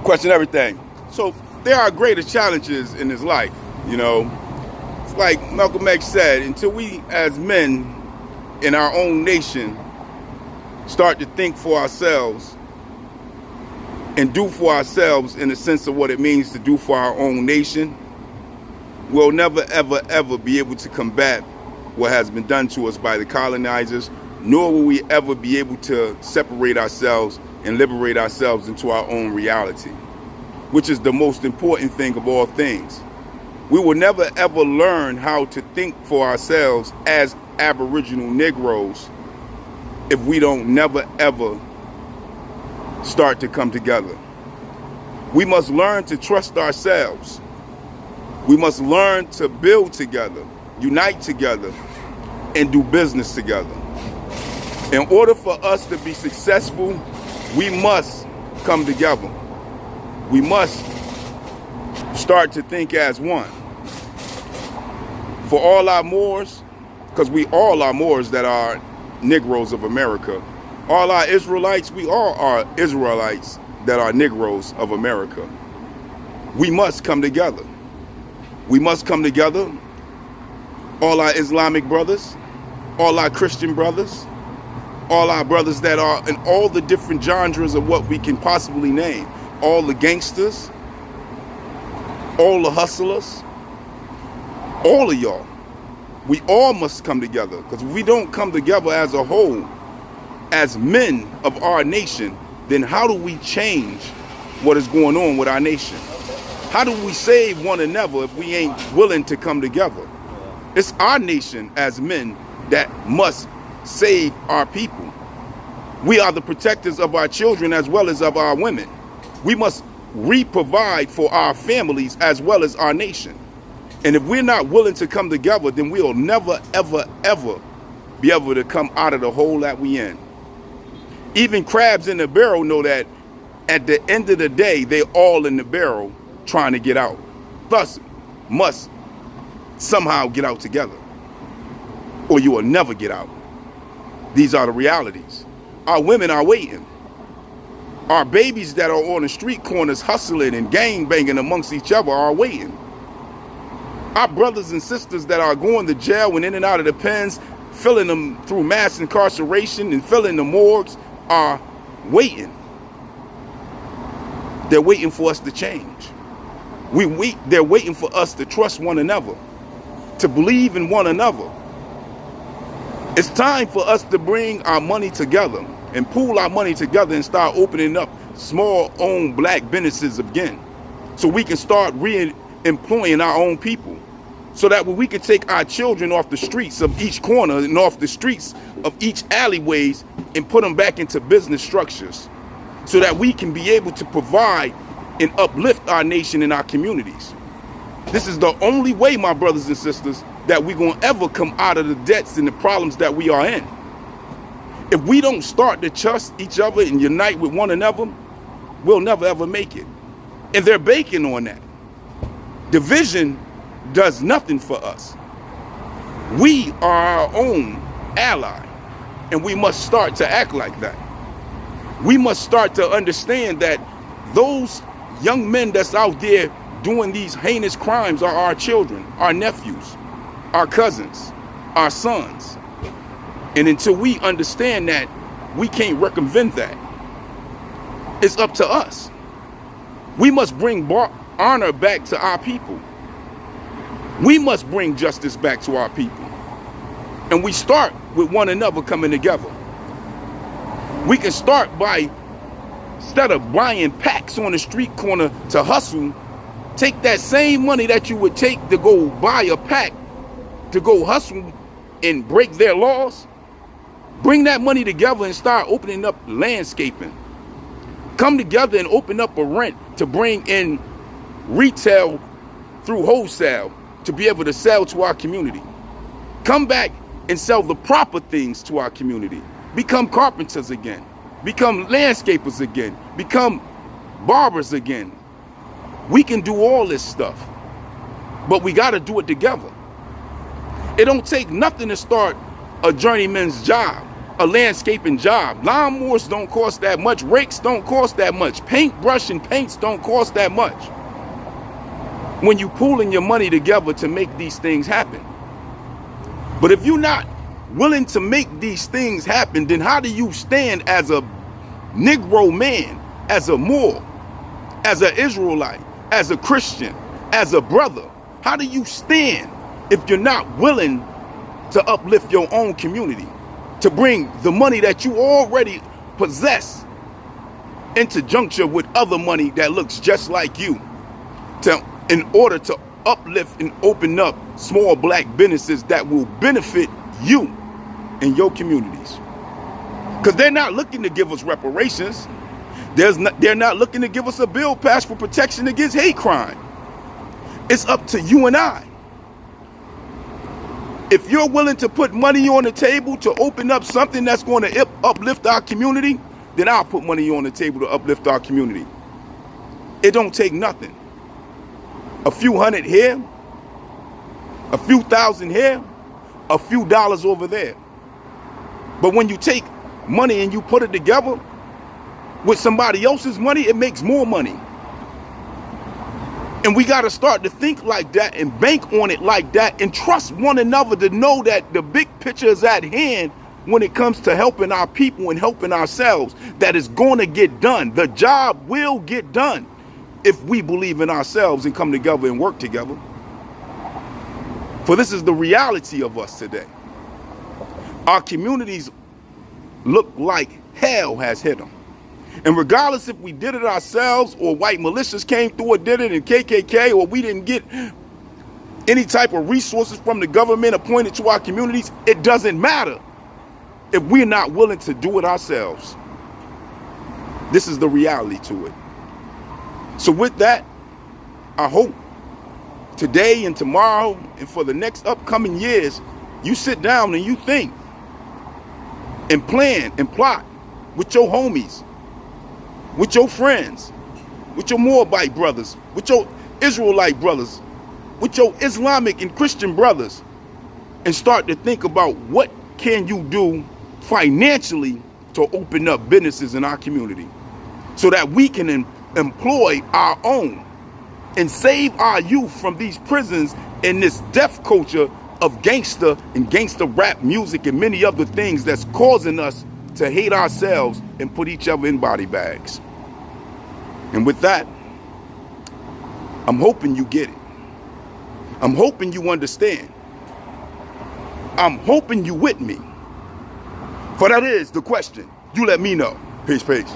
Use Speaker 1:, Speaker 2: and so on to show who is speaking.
Speaker 1: question everything. So there are greater challenges in this life, you know. It's like Malcolm X said, until we as men in our own nation start to think for ourselves and do for ourselves in the sense of what it means to do for our own nation, we'll never, ever, ever be able to combat what has been done to us by the colonizers, nor will we ever be able to separate ourselves and liberate ourselves into our own reality, which is the most important thing of all things. We will never, ever learn how to think for ourselves as Aboriginal Negroes if we don't never, ever start to come together. We must learn to trust ourselves. We must learn to build together, unite together, and do business together. In order for us to be successful, we must come together. We must start to think as one. For all our Moors, because we all are Moors that are Negroes of America. All our Israelites, we all are Israelites that are Negroes of America. We must come together. We must come together. All our Islamic brothers, all our Christian brothers, all our brothers that are in all the different genres of what we can possibly name. All the gangsters, all the hustlers, all of y'all. We all must come together, because if we don't come together as a whole, as men of our nation, then how do we change what is going on with our nation? How do we save one another if we ain't willing to come together? It's our nation as men that must save our people. We are the protectors of our children as well as of our women. We must re-provide for our families as well as our nation. And if we're not willing to come together, then we'll never, ever, ever be able to come out of the hole that we in. Even crabs in the barrel know that at the end of the day, they're all in the barrel trying to get out. Thus, must somehow get out together, or you will never get out. These are the realities. Our women are waiting. Our babies that are on the street corners hustling and gang banging amongst each other are waiting. Our brothers and sisters that are going to jail and in and out of the pens, filling them through mass incarceration and filling the morgues, are waiting. They're waiting for us to change. They're waiting for us to trust one another, to believe in one another. It's time for us to bring our money together and pool our money together and start opening up small owned black businesses again, so we can start re-employing our own people, so that we can take our children off the streets of each corner and off the streets of each alleyways and put them back into business structures, so that we can be able to provide and uplift our nation and our communities. This is the only way, my brothers and sisters, that we're going to ever come out of the debts and the problems that we are in. If we don't start to trust each other and unite with one another, we'll never ever make it. And they're banking on that. Division does nothing for us. We are our own ally, and we must start to act like that. We must start to understand that those young men that's out there doing these heinous crimes are our children, our nephews, our cousins, our sons. And until we understand that, we can't circumvent that. It's up to us. We must bring honor back to our people. We must bring justice back to our people. And we start with one another coming together. We can start by, instead of buying packs on the street corner to hustle, take that same money that you would take to go buy a pack to go hustle and break their laws. Bring that money together and start opening up landscaping. Come together and open up a rent to bring in retail through wholesale to be able to sell to our community. Come back and sell the proper things to our community. Become carpenters again. Become landscapers again. Become barbers again. We can do all this stuff, but we got to do it together. It don't take nothing to start a journeyman's job. a landscaping job. Lawnmowers don't cost that much. Rakes don't cost that much. Paintbrush and paints don't cost that much. When you pooling your money together to make these things happen. But if you're not willing to make these things happen, then how do you stand as a Negro man, as a Moor, as an Israelite, as a Christian, as a brother? How do you stand if you're not willing to uplift your own community, to bring the money that you already possess into juncture with other money that looks just like you, in order to uplift and open up small black businesses that will benefit you and your communities? Because they're not looking to give us reparations. They're not looking to give us a bill passed for protection against hate crime. It's up to you and I. If you're willing to put money on the table to open up something that's going to uplift our community, then I'll put money on the table to uplift our community. It don't take nothing. A few hundred here, a few thousand here, a few dollars over there. But when you take money and you put it together with somebody else's money, it makes more money. And we got to start to think like that and bank on it like that and trust one another to know that the big picture is at hand when it comes to helping our people and helping ourselves, that it's going to get done. The job will get done if we believe in ourselves and come together and work together. For this is the reality of us today. Our communities look like hell has hit them. And regardless if we did it ourselves or white militias came through and did it in KKK, or we didn't get any type of resources from the government appointed to our communities, it doesn't matter if we're not willing to do it ourselves. This is the reality to it. So with that, I hope today and tomorrow and for the next upcoming years, you sit down and you think and plan and plot with your homies, with your friends, with your Moabite brothers, with your Israelite brothers, with your Islamic and Christian brothers, and start to think about what can you do financially to open up businesses in our community so that we can employ our own and save our youth from these prisons and this death culture of gangster and gangster rap music and many other things that's causing us to hate ourselves and put each other in body bags. And with that, I'm hoping you get it. I'm hoping you understand. I'm hoping you with me. For that is the question. You let me know. Peace, peace.